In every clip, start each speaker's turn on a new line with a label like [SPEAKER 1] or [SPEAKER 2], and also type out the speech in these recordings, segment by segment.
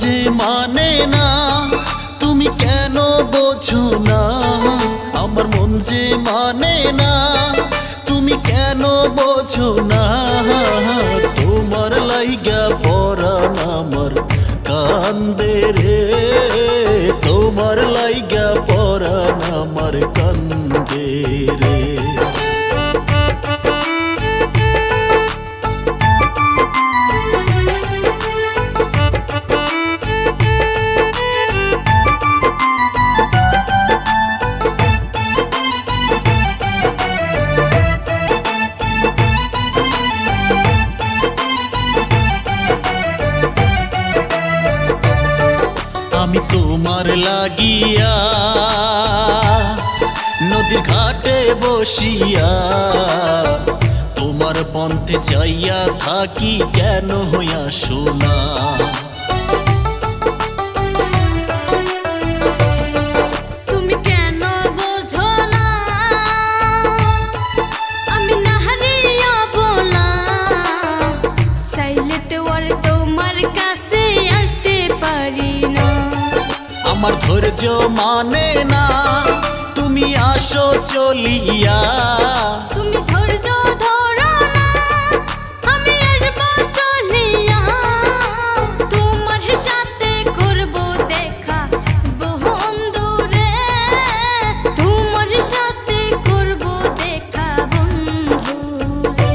[SPEAKER 1] যে মানে না, তুমি কেন বোঝো না? আমার মন যে মানে না, তুমি কেন বোঝো না? তোমার লাইগা পরাণ আমার কান্দে রে, তোমার লাইগা পরাণ আমার কান্দে রে। আমি তোমার লাগিয়া নদীর ঘাটে বসিয়া, তোমার পন্থে চাইয়া থাকি, কেন হইয়া শোনা?
[SPEAKER 2] তুমি কেন বোঝো না? আমি নাহারিয়া বলা চাইলে তো আর তোমার কাছে আসতে পারি না।
[SPEAKER 1] আমার ধৈর্য মানে না, তুমি আসো চলিয়া।
[SPEAKER 2] তুমি ধৈর্য ধরো না, আমি আসবো চলিয়া। তোমার সাথে করব দেখা বন্ধুরে, তোমার সাথে করব দেখা বন্ধুরে।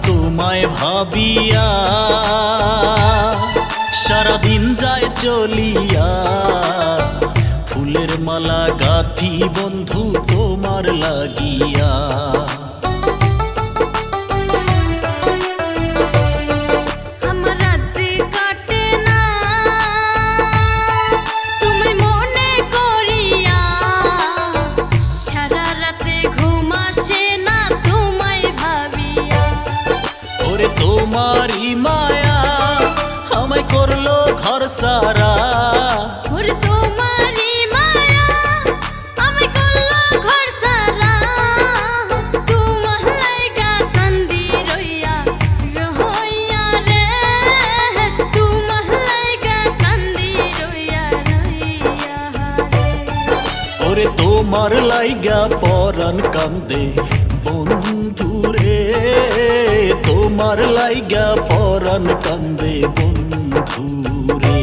[SPEAKER 1] তোমায় ভাবিয়া সারাদিন যায় চলিয়া, ফুলের মালা গাঁথি বন্ধু তোমার লাগিয়া।
[SPEAKER 2] আমার রাজ্যে কাটে না তুমি মনে করিয়া, সারা রাতে ঘুম আসে না তোমায় ভাবিয়া।
[SPEAKER 1] ওরে তোমারই মায়া আমায় করলো ঘর সারা,
[SPEAKER 2] ওরে তোমারই মায়া আমায় করলো ঘর সারা। তোমার লাইগা কান্দি রইয়া রইয়া রে, তোমার লাইগা কান্দি রইয়া রইয়া রে।
[SPEAKER 1] ওরে তোমার লাইগা পরাণ কান্দে বন্ধু রে, তোমার লাইগা পরাণ কান্দে বন্ধু রে।